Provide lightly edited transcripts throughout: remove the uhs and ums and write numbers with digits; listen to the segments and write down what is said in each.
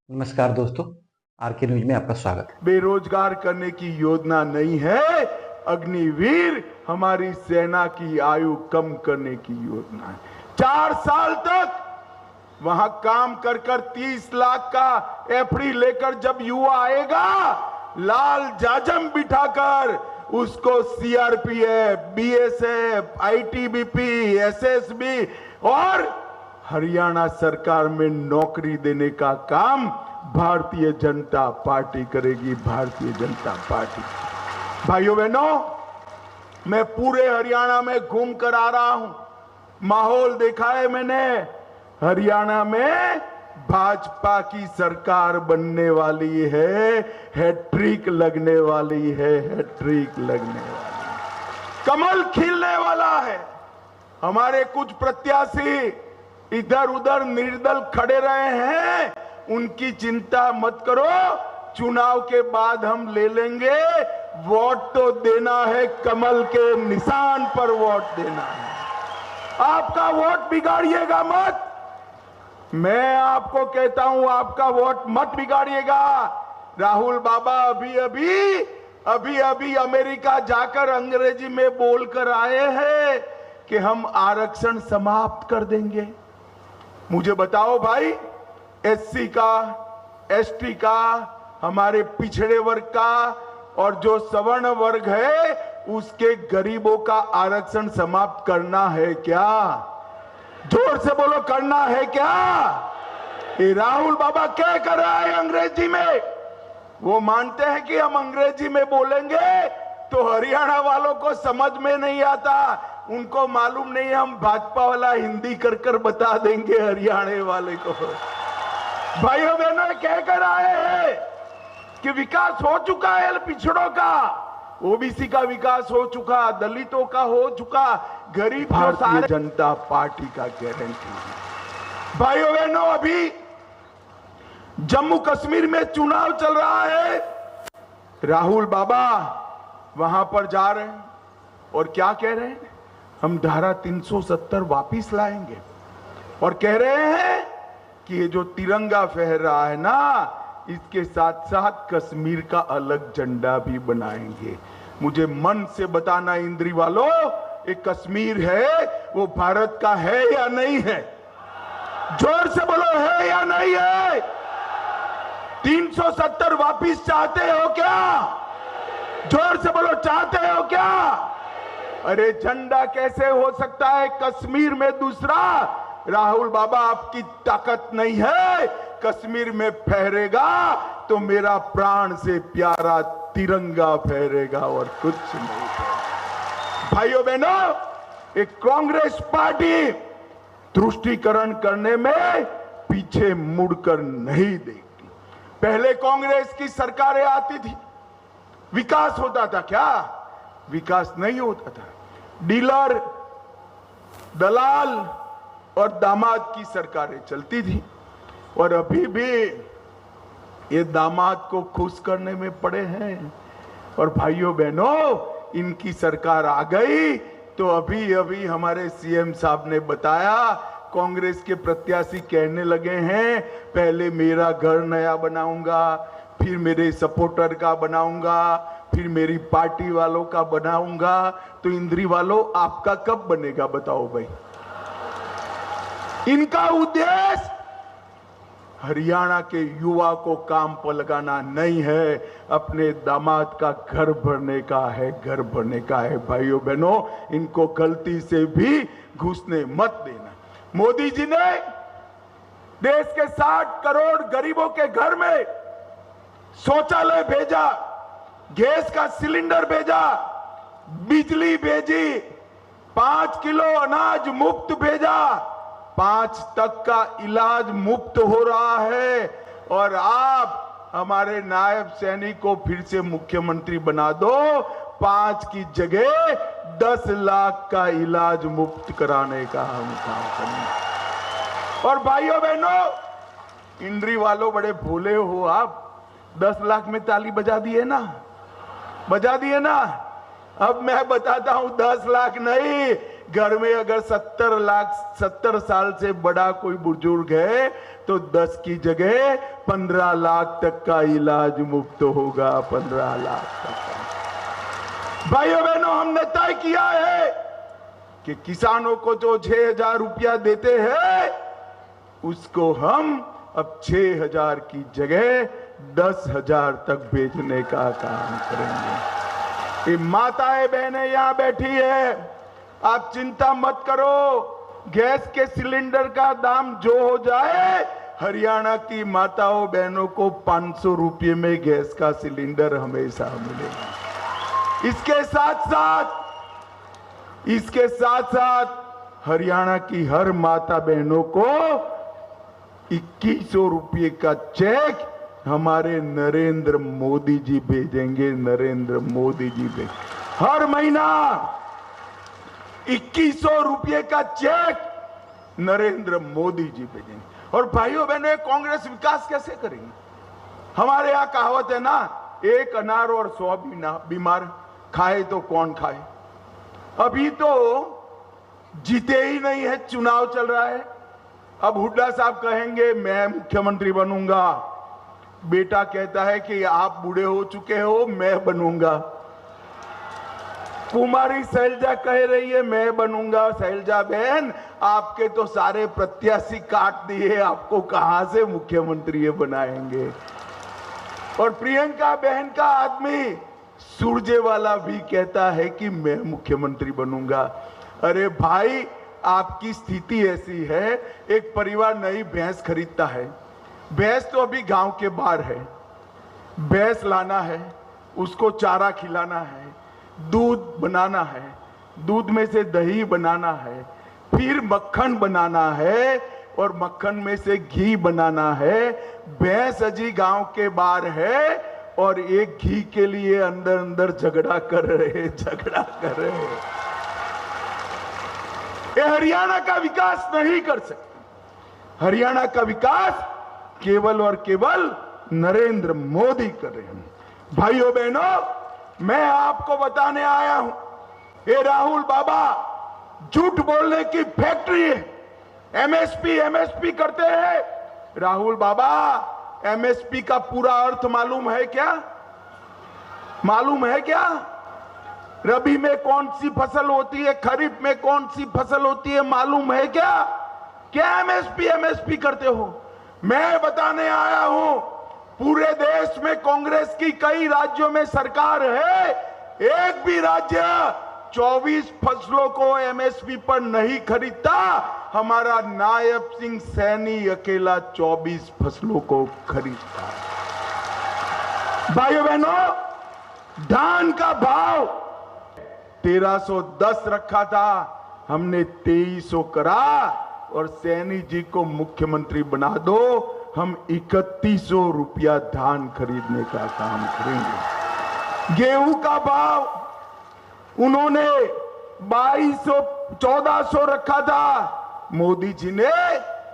नमस्कार दोस्तों, R K news में आपका स्वागत है। बेरोजगार करने की योजना नहीं है। अग्निवीर हमारी सेना की आयु कम करने की योजना है। 4 साल तक वहां काम कर 30 लाख का एफडी लेकर जब युवा आएगा, लाल जाजम बिठाकर उसको सीआरपीएफ, बीएसएफ, आईटीबीपी, एसएसबी और हरियाणा सरकार में नौकरी देने का काम भारतीय जनता पार्टी करेगी। भारतीय जनता पार्टी। भाइयों बहनों, मैं पूरे हरियाणा में घूम कर आ रहा हूं। माहौल देखा है मैंने। हरियाणा में भाजपा की सरकार बनने वाली है। हैट्रिक लगने वाली है। हैट्रिक लगने वाली है। कमल खिलने वाला है। हमारे कुछ प्रत्याशी इधर उधर निर्दल खड़े रहे हैं, उनकी चिंता मत करो। चुनाव के बाद हम ले लेंगे। वोट तो देना है, कमल के निशान पर वोट देना है। आपका वोट बिगाड़िएगा मत। मैं आपको कहता हूं, आपका वोट मत बिगाड़िएगा। राहुल बाबा अभी अमेरिका जाकर अंग्रेजी में बोलकर आए हैं कि हम आरक्षण समाप्त कर देंगे। मुझे बताओ भाई, एससी का, एसटी का, हमारे पिछड़े वर्ग का और जो सवर्ण वर्ग है उसके गरीबों का आरक्षण समाप्त करना है क्या? जोर से बोलो, करना है क्या? ये राहुल बाबा क्या कर रहा है अंग्रेजी में? वो मानते हैं कि हम अंग्रेजी में बोलेंगे तो हरियाणा वालों को समझ में नहीं आता। उनको मालूम नहीं, हम भाजपा वाला हिंदी कर बता देंगे हरियाणा वाले को। भाइयों बहनों, क्या कर रहे हैं कि विकास हो चुका है पिछड़ों का, ओबीसी का विकास हो चुका, दलितों का हो चुका, गरीब भारतीय जनता पार्टी का गारंटी है। भाइयों बहनों, अभी जम्मू कश्मीर में चुनाव चल रहा है। राहुल बाबा वहां पर जा रहे हैं और क्या कह रहे हैं? हम धारा 370 वापिस लाएंगे और कह रहे हैं कि ये जो तिरंगा फहर रहा है ना, इसके साथ साथ कश्मीर का अलग झंडा भी बनाएंगे। मुझे मन से बताना इंद्री वालों, एक कश्मीर है वो भारत का है या नहीं है? जोर से बोलो, है या नहीं है? 370 वापिस चाहते हो क्या? जोर से बोलो, चाहते हो क्या? अरे झंडा कैसे हो सकता है कश्मीर में दूसरा? राहुल बाबा, आपकी ताकत नहीं है। कश्मीर में फहरेगा तो मेरा प्राण से प्यारा तिरंगा फहरेगा और कुछ नहीं। भाइयों बहनों, एक कांग्रेस पार्टी तुष्टीकरण करने में पीछे मुड़कर नहीं देखती। पहले कांग्रेस की सरकारें आती थी, विकास होता था क्या? विकास नहीं होता था। डीलर, दलाल और दामाद की सरकारें चलती थी और अभी भी ये दामाद को खुश करने में पड़े हैं। और भाइयों बहनों, इनकी सरकार आ गई तो अभी हमारे सीएम साहब ने बताया, कांग्रेस के प्रत्याशी कहने लगे हैं, पहले मेरा घर नया बनाऊंगा, फिर मेरे सपोर्टर का बनाऊंगा, फिर मेरी पार्टी वालों का बनाऊंगा। तो इंद्री वालों, आपका कब बनेगा बताओ भाई? इनका उद्देश्य हरियाणा के युवा को काम पर लगाना नहीं है, अपने दामाद का घर भरने का है, घर भरने का है। भाइयों बहनों, इनको गलती से भी घुसने मत देना। मोदी जी ने देश के 60 करोड़ गरीबों के घर में शौचालय भेजा, गैस का सिलेंडर भेजा, बिजली भेजी, 5 किलो अनाज मुफ्त भेजा, 5 तक का इलाज मुफ्त हो रहा है। और आप हमारे नायब सैनिक को फिर से मुख्यमंत्री बना दो, 5 की जगह 10 लाख का इलाज मुफ्त कराने का हम काम करेंगे। और भाइयों बहनों, इंद्री वालों, बड़े भोले हो आप। 10 लाख में ताली बजा दिए ना, बजा दिए ना। अब मैं बताता हूं, 10 लाख नहीं, घर में अगर 70 साल से बड़ा कोई बुजुर्ग है तो 10 की जगह 15 लाख तक का इलाज मुफ्त होगा। 15 लाख तक का। भाइयों बहनों, हमने तय किया है कि किसानों को जो 6,000 रुपया देते हैं उसको हम अब 6,000 की जगह 10,000 तक भेजने का काम करेंगे। ये माताएं बहनें यहां बैठी है, आप चिंता मत करो। गैस के सिलेंडर का दाम जो हो जाए, हरियाणा की माताओं बहनों को 500 रुपये में गैस का सिलेंडर हमेशा मिलेगा। इसके साथ साथ हरियाणा की हर माता बहनों को 2100 रुपये का चेक हमारे नरेंद्र मोदी जी भेजेंगे। नरेंद्र मोदी जी भेज हर महीना 2100 रुपये का चेक नरेंद्र मोदी जी भेजेंगे। और भाइयों बहनों, कांग्रेस विकास कैसे करेंगे? हमारे यहां कहावत है ना, एक अनार और 100 बीमार, खाए तो कौन खाए। अभी तो जीते ही नहीं है, चुनाव चल रहा है। अब हुड्डा साहब कहेंगे मैं मुख्यमंत्री बनूंगा, बेटा कहता है कि आप बूढ़े हो चुके हो, मैं बनूंगा। कुमारी शैलजा कह रही है मैं बनूंगा। शैलजा बहन, आपके तो सारे प्रत्याशी काट दिए, आपको कहां से मुख्यमंत्री बनाएंगे। और प्रियंका बहन का आदमी सुरजेवाला भी कहता है कि मैं मुख्यमंत्री बनूंगा। अरे भाई, आपकी स्थिति ऐसी है, एक परिवार नई भैंस खरीदता है, भैंस तो अभी गांव के बाहर है, भैंस लाना है, उसको चारा खिलाना है, दूध बनाना है, दूध में से दही बनाना है, फिर मक्खन बनाना है और मक्खन में से घी बनाना है। भैंस अजी गांव के बाहर है और एक घी के लिए अंदर अंदर झगड़ा कर रहे। ये हरियाणा का विकास नहीं कर सकते। हरियाणा का विकास केवल और केवल नरेंद्र मोदी कर रहे हैं। भाइयों बहनों, मैं आपको बताने आया हूं, ये राहुल बाबा झूठ बोलने की फैक्ट्री है। एमएसपी करते हैं। राहुल बाबा, एमएसपी का पूरा अर्थ मालूम है क्या? रबी में कौन सी फसल होती है, खरीफ में कौन सी फसल होती है, मालूम है क्या? क्या एमएसपी करते हो? मैं बताने आया हूं, पूरे देश में कांग्रेस की कई राज्यों में सरकार है, एक भी राज्य 24 फसलों को एमएसपी पर नहीं खरीदता। हमारा नायब सिंह सैनी अकेला 24 फसलों को खरीदता। भाइयों बहनों, धान का भाव 1310 रखा था, हमने 2300 करा और सैनी जी को मुख्यमंत्री बना दो, हम 3100 रुपया धान खरीदने का काम करेंगे। गेहूं का भाव उन्होंने 1400 रखा था, मोदी जी ने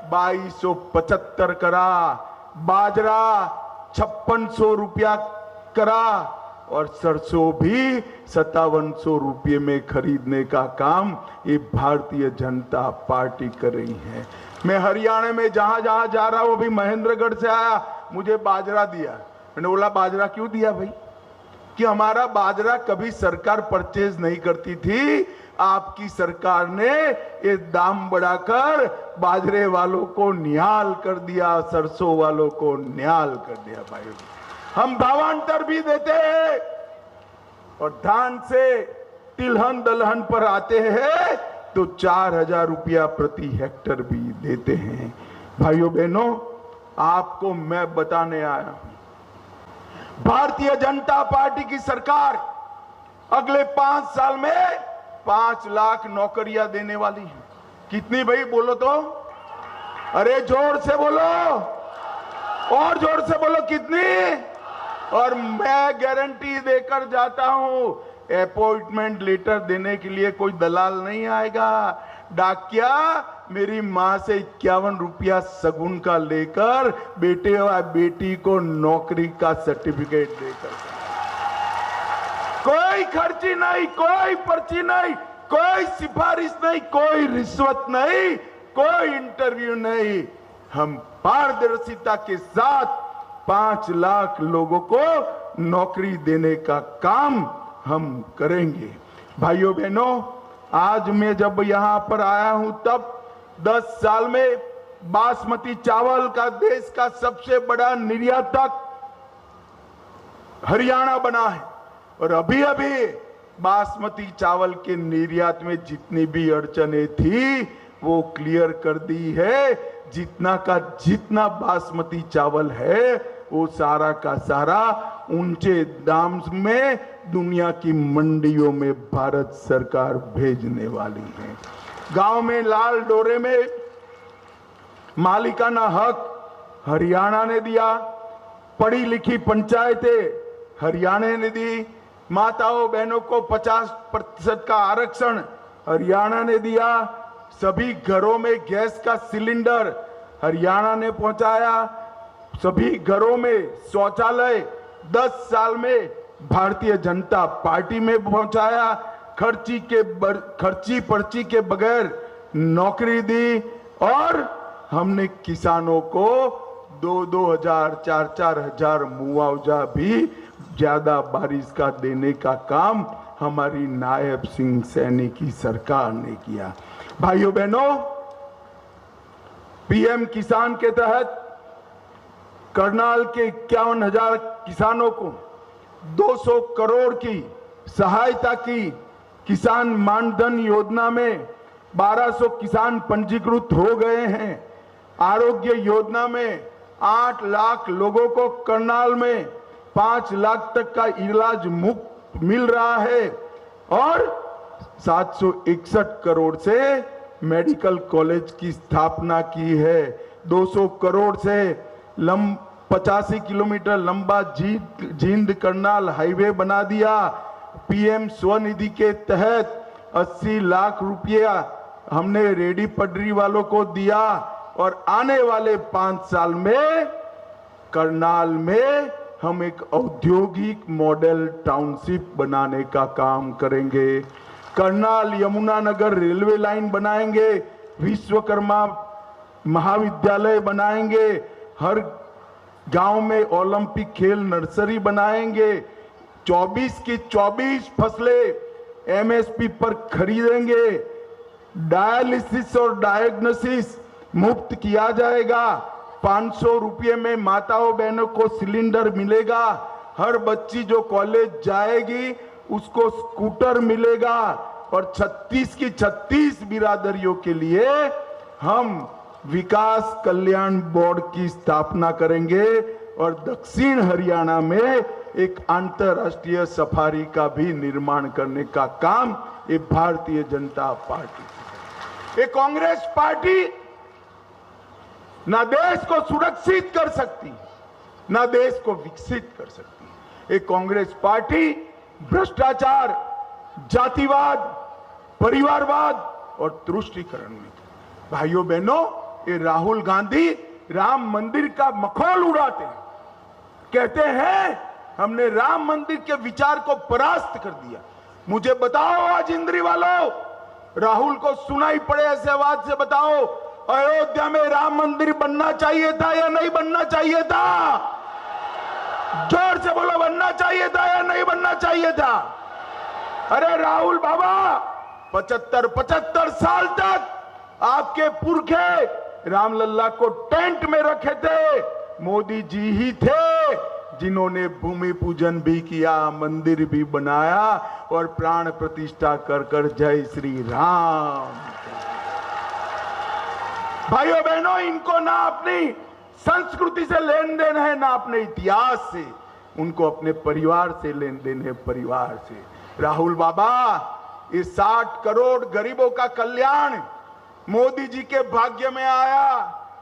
2275 करा। बाजरा 5600 रुपया करा और सरसों भी 5700 रुपये में खरीदने का काम ये भारतीय जनता पार्टी कर रही है। मैं हरियाणा में जहां जहां जा रहा हूं, अभी महेंद्रगढ़ से आया, मुझे बाजरा दिया। मैंने बोला बाजरा क्यों दिया भाई? कि हमारा बाजरा कभी सरकार परचेज नहीं करती थी, आपकी सरकार ने ये दाम बढ़ाकर बाजरे वालों को निहाल कर दिया, सरसों वालों को निहाल कर दिया। भाई, हम भावांतर भी देते हैं और धान से तिलहन दलहन पर आते हैं तो 4000 रुपया प्रति हेक्टर भी देते हैं। भाइयों बहनों, आपको मैं बताने आया हूं, भारतीय जनता पार्टी की सरकार अगले 5 साल में 5 लाख नौकरियां देने वाली है। कितनी भाई बोलो तो? अरे जोर से बोलो, और जोर से बोलो, कितनी? और मैं गारंटी देकर जाता हूं, अपॉइंटमेंट लेटर देने के लिए कोई दलाल नहीं आएगा। डाकिया मेरी मां से 51 रुपया सगुन का लेकर बेटे और बेटी को नौकरी का सर्टिफिकेट देकर, कोई खर्ची नहीं, कोई पर्ची नहीं, कोई सिफारिश नहीं, कोई रिश्वत नहीं, कोई इंटरव्यू नहीं। हम पारदर्शिता के साथ 5 लाख लोगों को नौकरी देने का काम हम करेंगे। भाइयों बहनों, आज मैं जब यहां पर आया हूं तब 10 साल में बासमती चावल का देश का सबसे बड़ा निर्यातक हरियाणा बना है और अभी अभी बासमती चावल के निर्यात में जितनी भी अड़चने थी वो क्लियर कर दी है। जितना का जितना बासमती चावल है वो सारा का सारा ऊंचे दाम में दुनिया की मंडियों में भारत सरकार भेजने वाली है। गांव में लाल डोरे में मालिकाना हक हरियाणा ने दिया, पढ़ी लिखी पंचायतें हरियाणा ने दी, माताओं बहनों को 50% का आरक्षण हरियाणा ने दिया, सभी घरों में गैस का सिलेंडर हरियाणा ने पहुंचाया, सभी घरों में शौचालय 10 साल में भारतीय जनता पार्टी में पहुंचाया, खर्ची पर्ची के बगैर नौकरी दी और हमने किसानों को 2-2 हजार 4-4 हजार मुआवजा भी ज्यादा बारिश का देने का काम हमारी नायब सिंह सैनी की सरकार ने किया। भाइयों बहनों, पीएम किसान के तहत करनाल के 51,000 किसानों को 200 करोड़ की सहायता की। किसान मानधन योजना में 1200 किसान पंजीकृत हो गए हैं। आरोग्य योजना में 8 लाख लोगों को करनाल में 5 लाख तक का इलाज मुफ्त मिल रहा है और 761 करोड़ से मेडिकल कॉलेज की स्थापना की है। 200 करोड़ से 85 किलोमीटर लंबा जींद करनाल हाईवे बना दिया। पीएम स्वनिधि के तहत 80 लाख रुपया हमने रेडी पटरी वालों को दिया और आने वाले 5 साल में करनाल में हम एक औद्योगिक मॉडल टाउनशिप बनाने का काम करेंगे। करनाल यमुनानगर रेलवे लाइन बनाएंगे, विश्वकर्मा महाविद्यालय बनाएंगे, हर गांव में ओलंपिक खेल नर्सरी बनाएंगे, 24 की 24 फसलें एमएसपी पर खरीदेंगे, डायलिसिस और डायग्नोसिस मुफ्त किया जाएगा, 500 रुपये में माताओं बहनों को सिलेंडर मिलेगा, हर बच्ची जो कॉलेज जाएगी उसको स्कूटर मिलेगा और 36 की 36 बिरादरियों के लिए हम विकास कल्याण बोर्ड की स्थापना करेंगे और दक्षिण हरियाणा में एक अंतरराष्ट्रीय सफारी का भी निर्माण करने का काम ये भारतीय जनता पार्टी, ये कांग्रेस पार्टी ना देश को सुरक्षित कर सकती, ना देश को विकसित कर सकती। ये कांग्रेस पार्टी भ्रष्टाचार, जातिवाद, परिवारवाद और तुष्टीकरण में। भाइयों बहनों, ये राहुल गांधी राम मंदिर का मखौल उड़ाते हैं, कहते हैं हमने राम मंदिर के विचार को परास्त कर दिया। मुझे बताओ आज इंद्री वालों, राहुल को सुनाई पड़े ऐसे आवाज से बताओ, अयोध्या में राम मंदिर बनना चाहिए था या नहीं बनना चाहिए था? जोर से बोलो, बनना चाहिए था या नहीं बनना चाहिए था? अरे राहुल बाबा, 75 साल तक आपके पुरखे रामलल्ला को टेंट में रखे थे। मोदी जी ही थे जिन्होंने भूमि पूजन भी किया, मंदिर भी बनाया और प्राण प्रतिष्ठा कर कर जय श्री राम। भाइयों बहनों, इनको ना अपनी संस्कृति से लेन देन है, ना अपने इतिहास से, उनको अपने परिवार से लेन देन है, परिवार से। राहुल बाबा, इस 60 करोड़ गरीबों का कल्याण मोदी जी के भाग्य में आया।